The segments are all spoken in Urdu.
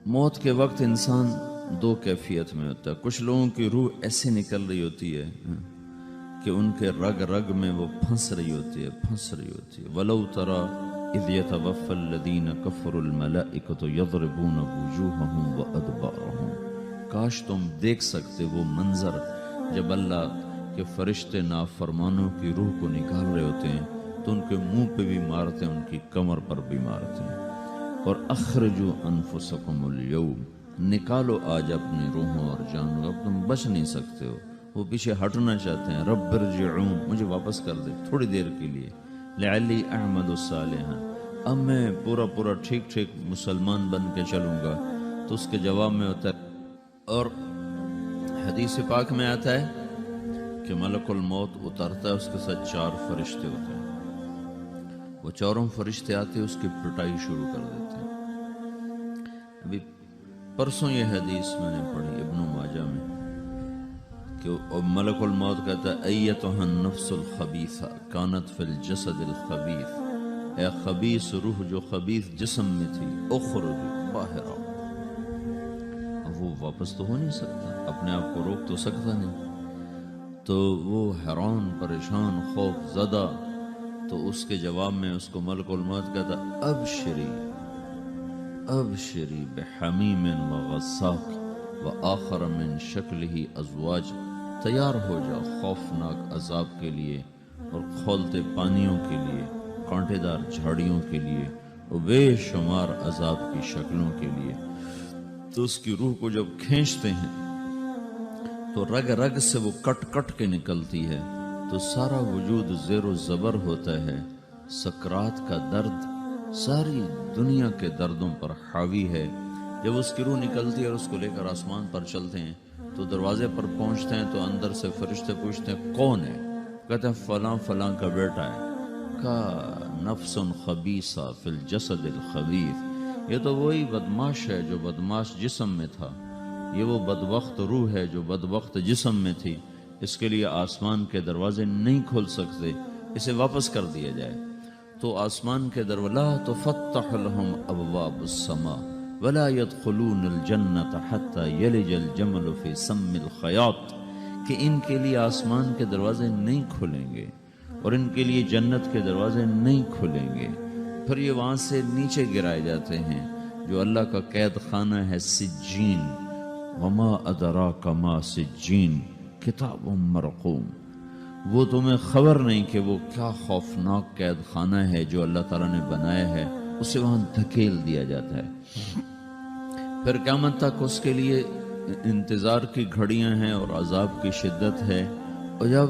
موت کے وقت انسان دو کیفیت میں ہوتا ہے. کچھ لوگوں کی روح ایسے نکل رہی ہوتی ہے کہ ان کے رگ رگ میں وہ پھنس رہی ہوتی ہے. وَلَوْ تَرَى إِذْ يَتَوَفَّى الَّذِينَ كَفَرُوا الْمَلَائِكَةُ يَضْرِبُونَ وُجُوهَهُمْ وَأَدْبَارَهُمْ. کاش تم دیکھ سکتے وہ منظر جب اللہ کے فرشتے نافرمانوں کی روح کو نکال رہے ہوتے ہیں تو ان کے منہ پہ بھی مارتے ہیں, ان کی کمر پر بھی مارتے ہیں. اور اخرجوا انفسکم اليوم, نکالو آج اپنی روحوں اور جانوں, اب تم بچ نہیں سکتے ہو. وہ پیچھے ہٹنا چاہتے ہیں, رب ارجعون, مجھے واپس کر دے تھوڑی دیر کے لیے, لعلی اعمل صالحا, اب میں پورا ٹھیک مسلمان بن کے چلوں گا. تو اس کے جواب میں ہوتا ہے, اور حدیث پاک میں آتا ہے کہ ملک الموت اترتا ہے, اس کے ساتھ 4 فرشتے ہوتے ہیں. وہ 4 فرشتے آتے اس کی پٹائی شروع کر دیتے ہیں. ابھی پرسوں یہ حدیث میں نے پڑھی ابن ماجہ میں کہ ملک الموت کہتا ہے ایتھا النفس الخبیثہ کانت فی الجسد الخبیث, اے خبیث روح جو خبیث جسم میں تھی, اخرج باہر آؤ. اب وہ واپس تو ہو نہیں سکتا, اپنے آپ کو روک تو سکتا نہیں. تو وہ حیران پریشان خوف زدہ, تو اس کے جواب میں اس کو ملک الموت کہتا ابشری بحمیم وغساق وآخر من شکلہ ازواج, تیار ہو جاؤ خوفناک عذاب کے لیے اور کھولتے پانیوں کے لیے, کانٹے دار جھاڑیوں کے لیے, اور بے شمار عذاب کی شکلوں کے لیے. تو اس کی روح کو جب کھینچتے ہیں تو رگ رگ سے وہ کٹ کے نکلتی ہے, تو سارا وجود زیر و زبر ہوتا ہے. سکرات کا درد ساری دنیا کے دردوں پر حاوی ہے. جب اس کی روح نکلتی ہے اور اس کو لے کر آسمان پر چلتے ہیں تو دروازے پر پہنچتے ہیں تو اندر سے فرشتے پوچھتے ہیں کون ہے؟ کہتے ہیں فلاں کا بیٹا ہے. کا نفس خبیثہ فی الجسد الخبیث, یہ تو وہی بدماش ہے جو بدماش جسم میں تھا, یہ وہ بدبخت روح ہے جو بدبخت جسم میں تھی. اس کے لیے آسمان کے دروازے نہیں کھول سکتے, اسے واپس کر دیا جائے. تو آسمان کے دروازے لا تفتح لهم ابواب السماء ولا يدخلون الجنة حتى يلج الجمل في سم الخياط, کہ ان کے لیے آسمان کے دروازے نہیں کھلیں گے اور ان کے لیے جنت کے دروازے نہیں کھلیں گے. پھر یہ وہاں سے نیچے گرائے جاتے ہیں جو اللہ کا قید خانہ ہے سجین. وما ادراک ما سجین کتاب مرقوم, وہ تمہیں خبر نہیں کہ وہ کیا خوفناک قید خانہ ہے جو اللہ تعالیٰ نے بنایا ہے, اسے وہاں دھکیل دیا جاتا ہے. پھر قیامت تک اس کے لیے انتظار کی گھڑیاں ہیں اور عذاب کی شدت ہے. اور جب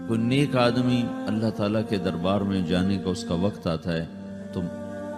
کوئی نیک آدمی اللہ تعالیٰ کے دربار میں جانے کا اس کا وقت آتا ہے تو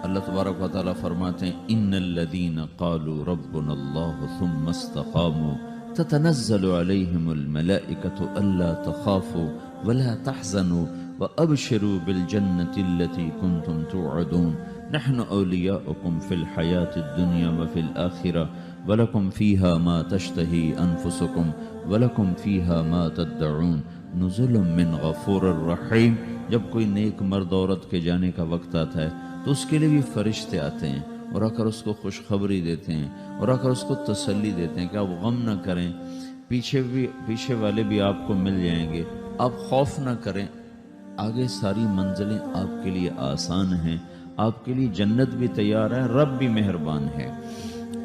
اللہ تبارک و تعالیٰ فرماتے ہیں ان الذین قالوا ربنا اللہ ثم استقاموا تتنزل علیہم الملائکۃ الا تخافوا ولا تحزنوا وابشروا بالجنۃ التي کنتم توعدون نحن اولیاؤکم فی الحیاۃ الدنیا وفی الآخرہ ولکم فیہا ما تشتہی انفسکم ولکم فیہا ما تدعون نزل من غفور الرحیم. جب کوئی نیک مرد عورت کے جانے کا وقت آتا ہے تو اس کے لیے بھی فرشتے آتے ہیں اور آ کر اس کو خوشخبری دیتے ہیں اور آ کر اس کو تسلی دیتے ہیں کہ آپ غم نہ کریں, پیچھے والے بھی آپ کو مل جائیں گے, آپ خوف نہ کریں, آگے ساری منزلیں آپ کے لیے آسان ہیں, آپ کے لیے جنت بھی تیار ہے, رب بھی مہربان ہے.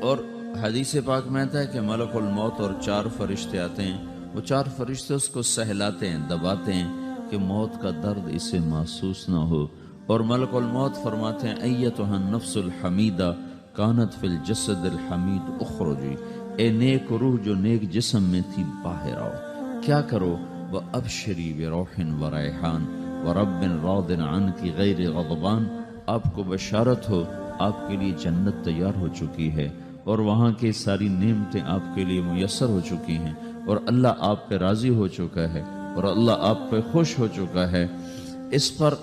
اور حدیث پاک میں آتا ہے کہ ملک الموت اور 4 فرشتے آتے ہیں, وہ 4 فرشتے اس کو سہلاتے ہیں, دباتے ہیں کہ موت کا درد اسے محسوس نہ ہو. اور ملک الموت فرماتے ہیں ایتھا النفس الحمیدہ کانت فی الجسد الحمید اخرجی, اے نیک روح جو نیک جسم میں تھی باہر آؤ. کیا کرو؟ وابشری بروح وریحان ورب راض عنک غیر غضبان, آپ کو بشارت ہو آپ کے لیے جنت تیار ہو چکی ہے اور وہاں کی ساری نعمتیں آپ کے لیے میسر ہو چکی ہیں اور اللہ آپ پہ راضی ہو چکا ہے اور اللہ آپ پہ خوش ہو چکا ہے. اس پر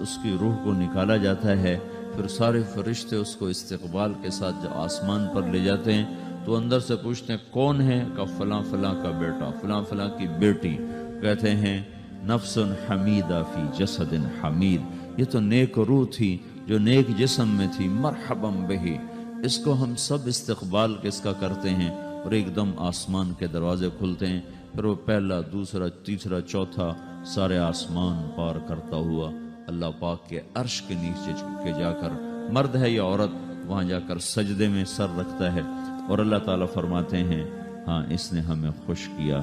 اس کی روح کو نکالا جاتا ہے. پھر سارے فرشتے اس کو استقبال کے ساتھ جب آسمان پر لے جاتے ہیں تو اندر سے پوچھتے ہیں کون ہے؟ کہ فلاں کا بیٹا, فلاں کی بیٹی. کہتے ہیں نفس حمیدہ فی جسد حمید, یہ تو نیک روح تھی جو نیک جسم میں تھی. مرحبا بہی, اس کو ہم سب استقبال کس کا کرتے ہیں، اور ایک دم آسمان کے دروازے کھلتے ہیں، پھر وہ پہلا، دوسرا، تیسرا، چوتھا سارے آسمان پار کرتا ہوا اللہ پاک کے عرش کے نیچے کے جا کر، مرد ہے یا عورت، وہاں جا کر سجدے میں سر رکھتا ہے، اور اللہ تعالیٰ فرماتے ہیں ہاں اس نے ہمیں خوش کیا،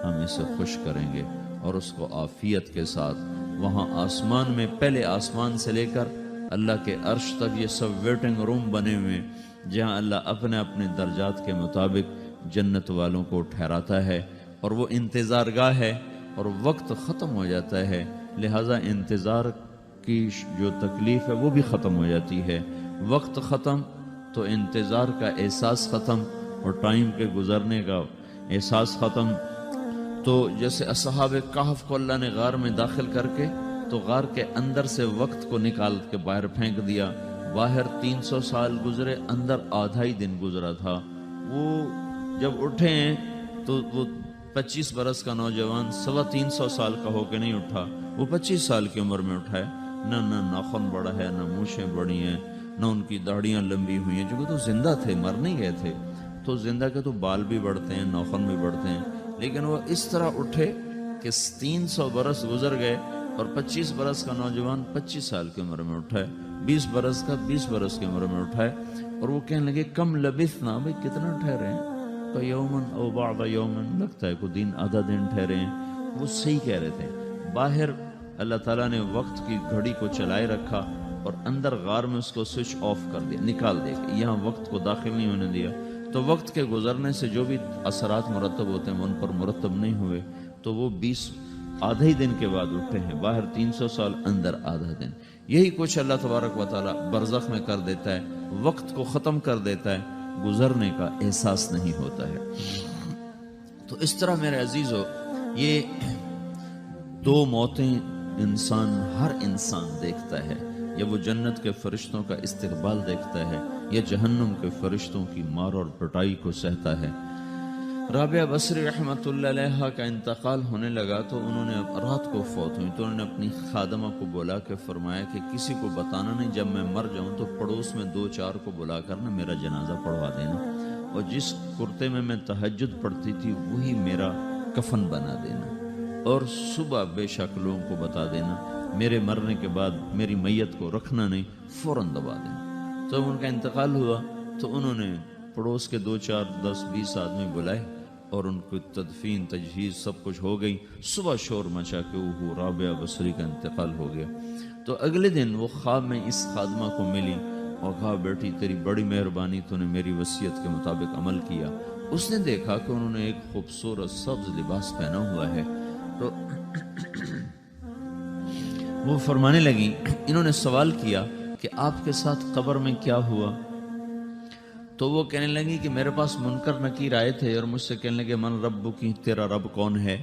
ہم اسے خوش کریں گے، اور اس کو عافیت کے ساتھ وہاں آسمان میں، پہلے آسمان سے لے کر اللہ کے عرش تک یہ سب ویٹنگ روم بنے ہوئے، جہاں اللہ اپنے اپنے درجات کے مطابق جنت والوں کو ٹھہراتا ہے، اور وہ انتظار گاہ ہے، اور وقت ختم ہو جاتا ہے، لہٰذا انتظار کی جو تکلیف ہے وہ بھی ختم ہو جاتی ہے۔ وقت ختم تو انتظار کا احساس ختم، اور ٹائم کے گزرنے کا احساس ختم۔ تو جیسے اصحاب کہف کو اللہ نے غار میں داخل کر کے تو غار کے اندر سے وقت کو نکال کے باہر پھینک دیا، باہر 300 سال گزرے، اندر آدھا ہی دن گزرا تھا۔ وہ جب اٹھے ہیں تو وہ 25 برس کا نوجوان 325 سال کا ہو کے نہیں اٹھا، وہ 25 سال کی عمر میں اٹھا ہے، نہ ناخن بڑا ہے، نہ مونچھیں بڑی ہیں، نہ ان کی داڑیاں لمبی ہوئی ہیں، چونکہ تو زندہ تھے، مر نہیں گئے تھے، تو زندہ کے تو بال بھی بڑھتے ہیں، ناخن بھی بڑھتے ہیں، لیکن وہ اس طرح اٹھے کہ 300 برس گزر گئے، اور 25 برس کا نوجوان 25 سال کی عمر میں اٹھا ہے، 20 برس کا 20 برس کی عمر میں اٹھا ہے، اور وہ کہنے لگے کم لبثنا، بھئی کتنا ٹھہرے ہیں، کہ یومن او بعض یومن، لگتا ہے کوئی دن، آدھا دن ٹھہرے ہیں۔ وہ صحیح کہہ رہے تھے، باہر اللہ تعالیٰ نے وقت کی گھڑی کو چلائے رکھا، اور اندر غار میں اس کو سوئچ آف کر دیا، نکال دیا، کہ یہاں وقت کو داخل نہیں ہونے دیا، تو وقت کے گزرنے سے جو بھی اثرات مرتب ہوتے ہیں وہ ان پر مرتب نہیں ہوئے، تو وہ 20 آدھے دن کے بعد اٹھے ہیں، باہر 300 سال، اندر آدھا دن۔ یہی کچھ اللہ تبارک و تعالیٰ برزخ میں کر دیتا ہے، وقت کو ختم کر دیتا ہے، گزرنے کا احساس نہیں ہوتا ہے۔ تو اس طرح میرے عزیزو، یہ دو موتیں ہر انسان دیکھتا ہے، یا وہ جنت کے فرشتوں کا استقبال دیکھتا ہے، یا جہنم کے فرشتوں کی مار اور پٹائی کو سہتا ہے۔ رابعہ بصری رحمۃ اللہ علیہ کا انتقال ہونے لگا تو انہوں نے رات کو فوت ہوئی، تو انہوں نے اپنی خادمہ کو بولا کہ فرمایا کہ کسی کو بتانا نہیں، جب میں مر جاؤں تو پڑوس میں 2-4 کو بلا کر نا میرا جنازہ پڑھوا دینا، اور جس کرتے میں تہجد پڑھتی تھی وہی میرا کفن بنا دینا، اور صبح بے شک لوگوں کو بتا دینا، میرے مرنے کے بعد میری میت کو رکھنا نہیں، فوراً دبا دینا۔ تو ان کا انتقال ہوا تو انہوں نے پڑوس کے 2-4 10-20 آدمی بلائے، اور ان کو تدفین تجہیز سب کچھ ہو گئی، صبح شور مچا کہ وہ رابعہ بصری کا انتقال ہو گیا۔ تو اگلے دن وہ خواب میں اس خادمہ کو ملی اور کہا بیٹی تیری بڑی مہربانی، تو نے میری وصیت کے مطابق عمل کیا۔ اس نے دیکھا کہ انہوں نے ایک خوبصورت سبز لباس پہنا ہوا ہے، تو وہ فرمانے لگی، انہوں نے سوال کیا کہ آپ کے ساتھ قبر میں کیا ہوا؟ تو وہ کہنے لگی کہ میرے پاس منکر نکیر آئے تھے اور مجھ سے کہنے لگے من رب کی، تیرا رب کون ہے؟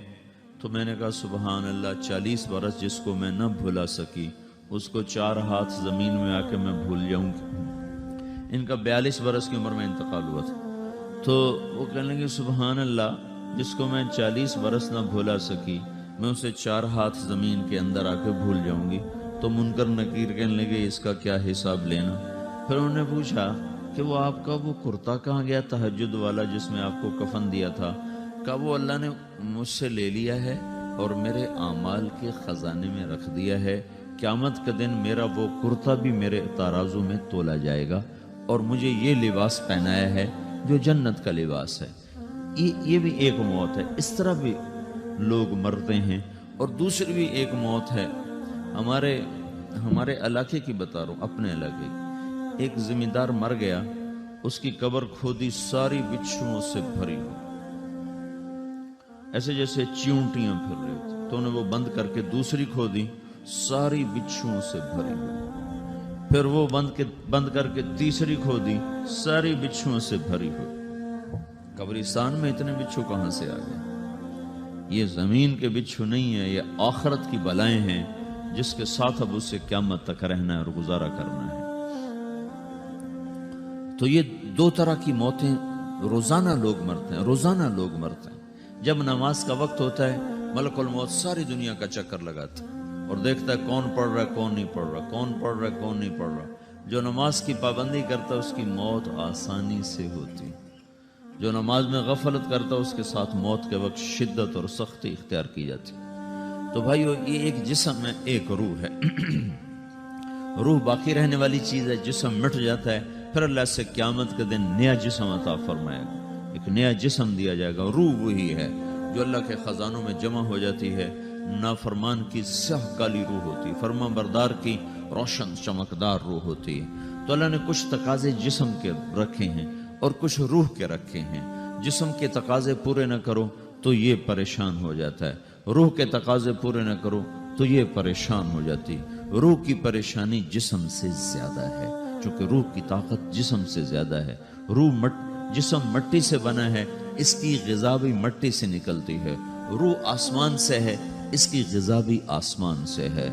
تو میں نے کہا سبحان اللہ، 40 برس جس کو میں نہ بھلا سکی اس کو 4 ہاتھ زمین میں آ کے میں بھول جاؤں گی۔ ان کا 42 برس کی عمر میں انتقال ہوا تھا۔ تو وہ کہنے لگے سبحان اللہ، جس کو میں 40 برس نہ بھولا سکی میں اسے 4 ہاتھ زمین کے اندر آ کے بھول جاؤں گی۔ تو منکر نکیر کہنے لگے اس کا کیا حساب لینا؟ پھر انہوں نے پوچھا کہ وہ آپ کا وہ کرتا کہاں گیا تہجد والا جس میں آپ کو کفن دیا تھا؟ کہا وہ اللہ نے مجھ سے لے لیا ہے اور میرے اعمال کے خزانے میں رکھ دیا ہے، قیامت کے دن میرا وہ کرتا بھی میرے ترازو میں تولا جائے گا، اور مجھے یہ لباس پہنایا ہے جو جنت کا لباس ہے۔ یہ بھی ایک موت ہے۔ اس طرح بھی لوگ مرتے ہیں۔ اور دوسری بھی ایک موت ہے، ہمارے علاقے کی بتا رہا ہوں، اپنے علاقے کی۔ ایک زمیندار مر گیا، اس کی قبر کھودی، ساری بچھوؤں سے بھری ہوئی، ایسے جیسے چیونٹیاں پھر رہی تھی، تو انہیں وہ بند کر کے دوسری کھودی، ساری بچھوؤں سے بھری ہوئی، پھر وہ بند کر کے تیسری کھودی، ساری بچھوؤں سے بھری ہوئی۔ قبرستان میں اتنے بچھو کہاں سے آ گئے؟ یہ زمین کے بچھو نہیں ہے، یہ آخرت کی بلائیں ہیں جس کے ساتھ اب اسے قیامت تک رہنا ہے اور گزارا کرنا ہے۔ تو یہ 2 طرح کی موتیں روزانہ لوگ مرتے ہیں، روزانہ لوگ مرتے ہیں۔ جب نماز کا وقت ہوتا ہے ملک الموت ساری دنیا کا چکر لگاتا ہے اور دیکھتا ہے کون پڑھ رہا ہے کون نہیں پڑھ رہا، کون پڑھ رہا ہے کون نہیں پڑھ رہا۔ جو نماز کی پابندی کرتا ہے اس کی موت آسانی سے ہوتی، جو نماز میں غفلت کرتا ہے اس کے ساتھ موت کے وقت شدت اور سختی اختیار کی جاتی۔ تو بھائیو، یہ ایک جسم ہے، ایک روح ہے۔ روح باقی رہنے والی چیز ہے، جسم مٹ جاتا ہے، پھر اللہ سے قیامت کے دن نیا جسم عطا فرمائے گا، ایک نیا جسم دیا جائے گا۔ روح وہی ہے جو اللہ کے خزانوں میں جمع ہو جاتی ہے۔ نافرمان کی سیاہ کالی روح ہوتی ہے، فرما بردار کی روشن چمکدار روح ہوتی ہے۔ تو اللہ نے کچھ تقاضے جسم کے رکھے ہیں اور کچھ روح کے رکھے ہیں۔ جسم کے تقاضے پورے نہ کرو تو یہ پریشان ہو جاتا ہے، روح کے تقاضے پورے نہ کرو تو یہ پریشان ہو جاتی۔ روح کی پریشانی جسم سے زیادہ ہے، چونکہ روح کی طاقت جسم سے زیادہ ہے۔ جسم مٹی سے بنا ہے، اس کی غذا بھی مٹی سے نکلتی ہے۔ روح آسمان سے ہے، اس کی غذا بھی آسمان سے ہے۔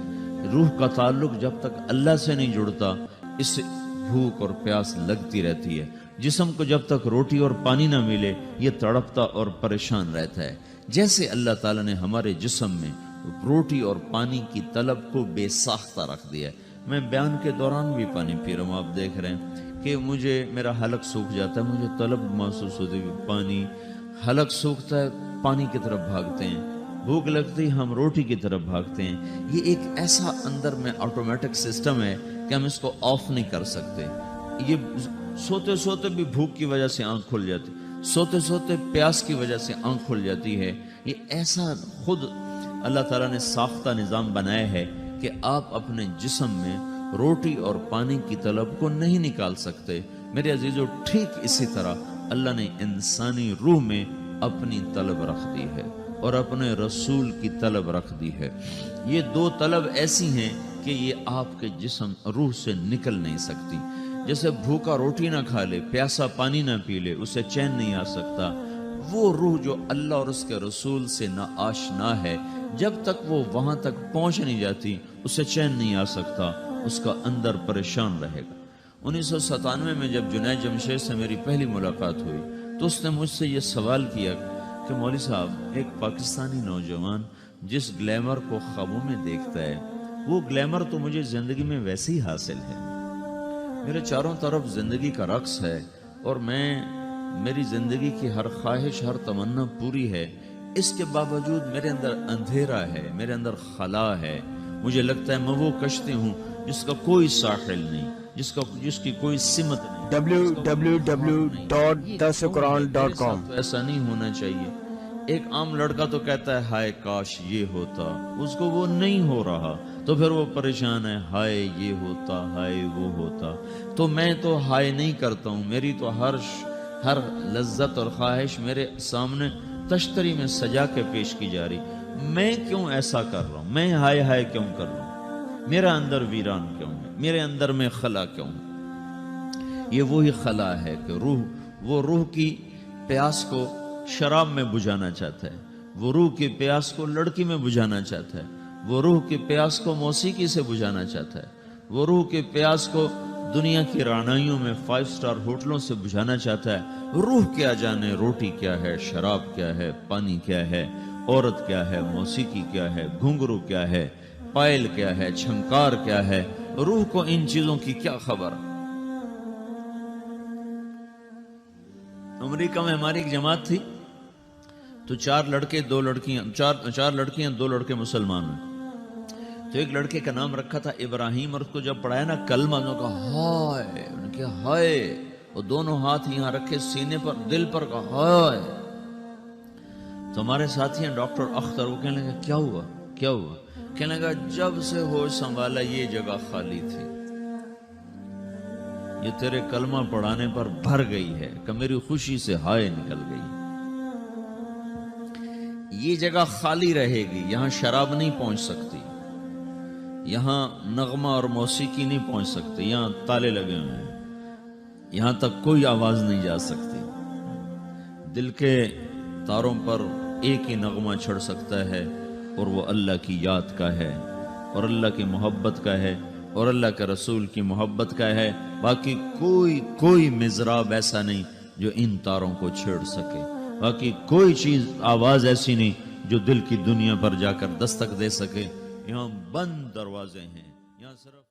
روح کا تعلق جب تک اللہ سے نہیں جڑتا، اس سے بھوک اور پیاس لگتی رہتی ہے۔ جسم کو جب تک روٹی اور پانی نہ ملے یہ تڑپتا اور پریشان رہتا ہے۔ جیسے اللہ تعالیٰ نے ہمارے جسم میں روٹی اور پانی کی طلب کو بے ساختہ رکھ دیا ہے۔ میں بیان کے دوران بھی پانی پی رہا ہوں، آپ دیکھ رہے ہیں کہ میرا حلق سوکھ جاتا ہے، مجھے طلب محسوس ہوتی ہے پانی، حلق سوکھتا ہے پانی کی طرف بھاگتے ہیں، بھوک لگتی ہم روٹی کی طرف بھاگتے ہیں۔ یہ ایک ایسا اندر میں آٹومیٹک سسٹم ہے کہ ہم اس کو آف نہیں کر سکتے۔ یہ سوتے سوتے بھی بھوک کی وجہ سے آنکھ کھل جاتی، سوتے سوتے پیاس کی وجہ سے آنکھ کھل جاتی ہے۔ یہ ایسا خود اللہ تعالیٰ نے ساختہ نظام بنایا ہے کہ آپ اپنے جسم میں روٹی اور پانی کی طلب کو نہیں نکال سکتے۔ میرے عزیزو، ٹھیک اسی طرح اللہ نے انسانی روح میں اپنی طلب رکھ دی ہے اور اپنے رسول کی طلب رکھ دی ہے۔ یہ دو طلب ایسی ہیں کہ یہ آپ کے جسم روح سے نکل نہیں سکتی۔ جیسے بھوکا روٹی نہ کھا لے، پیاسا پانی نہ پی لے، اسے چین نہیں آ سکتا۔ وہ روح جو اللہ اور اس کے رسول سے نہ آشنا ہے، جب تک وہ وہاں تک پہنچ نہیں جاتی اسے چین نہیں آ سکتا، اس کا اندر پریشان رہے گا۔ 1997 میں جب جنید جمشید سے میری پہلی ملاقات ہوئی تو اس نے مجھ سے یہ سوال کیا کہ مولوی صاحب، ایک پاکستانی نوجوان جس گلیمر کو خوابوں میں دیکھتا ہے، وہ گلیمر تو مجھے زندگی میں ویسے ہی حاصل ہے، میرے چاروں طرف زندگی کا رقص ہے اور میری زندگی کی ہر خواہش، ہر تمنا پوری ہے، اس کے باوجود میرے اندر اندھیرا ہے، میرے اندر خلا ہے۔ مجھے لگتا ہے میں وہ کشتی ہوں جس کا کوئی ساحل نہیں، جس کی کوئی سمت نہیں۔ www.dasquran.com تو ایسا نہیں ہونا چاہیے۔ ایک عام لڑکا تو کہتا ہے ہائے کاش یہ ہوتا، اس کو وہ نہیں ہو رہا تو پھر وہ پریشان ہے، ہائے یہ ہوتا، ہائے وہ ہوتا۔ تو میں تو ہائے نہیں کرتا ہوں، میری تو ہر لذت اور خواہش میرے سامنے تشتری میں سجا کے پیش کی جا رہی۔ میں کیوں ایسا کر رہا ہوں؟ میں ہائے ہائے کیوں کر رہا ہوں؟ میرا اندر ویران کیوں ہے؟ میرے اندر میں خلا کیوں ہے؟ یہ وہی خلا ہے کہ وہ روح کی پیاس کو شراب میں بجھانا چاہتا ہے، وہ روح کی پیاس کو لڑکی میں بجھانا چاہتا ہے، وہ روح کی پیاس کو موسیقی سے بجھانا چاہتا ہے، وہ روح کی پیاس کو دنیا کی رعنائیوں میں 5 سٹار ہوٹلوں سے بجھانا چاہتا ہے۔ روح کیا جانے روٹی کیا ہے، شراب کیا ہے، پانی کیا ہے، عورت کیا ہے، موسیقی کیا ہے، گھنگرو کیا ہے، پائل کیا ہے، چھنکار کیا ہے، روح کو ان چیزوں کی کیا خبر؟ امریکہ میں ہماری ایک جماعت تھی تو 4 لڑکے 2 لڑکیاں، 4 لڑکیاں 2 لڑکے مسلمان ہیں۔ تو ایک لڑکے کا نام رکھا تھا ابراہیم، اور اس کو جب پڑھایا نا کلمہ، انہوں نے کہا ہائے، انہوں نے کہا ہائے، وہ دونوں ہاتھ یہاں رکھے سینے پر، دل پر، کہا ہائے۔ تو ہمارے ساتھی ہیں ڈاکٹر اختر، وہ کہنے لگا کیا ہوا کیا ہوا؟ کہنے لگا جب سے ہوش سنبھالا یہ جگہ خالی تھی، یہ تیرے کلمہ پڑھانے پر بھر گئی ہے کہ میری خوشی سے ہائے نکل گئی۔ یہ جگہ خالی رہے گی، یہاں شراب نہیں پہنچ سکتی، یہاں نغمہ اور موسیقی نہیں پہنچ سکتی، یہاں تالے لگے ہوئے ہیں، یہاں تک کوئی آواز نہیں جا سکتی۔ دل کے تاروں پر ایک ہی نغمہ چھڑ سکتا ہے اور وہ اللہ کی یاد کا ہے اور اللہ کی محبت کا ہے اور اللہ کے رسول کی محبت کا ہے۔ باقی کوئی مضراب ایسا نہیں جو ان تاروں کو چھیڑ سکے، باقی کوئی چیز آواز ایسی نہیں جو دل کی دنیا پر جا کر دستک دے سکے۔ یہاں بند دروازے ہیں، یہاں صرف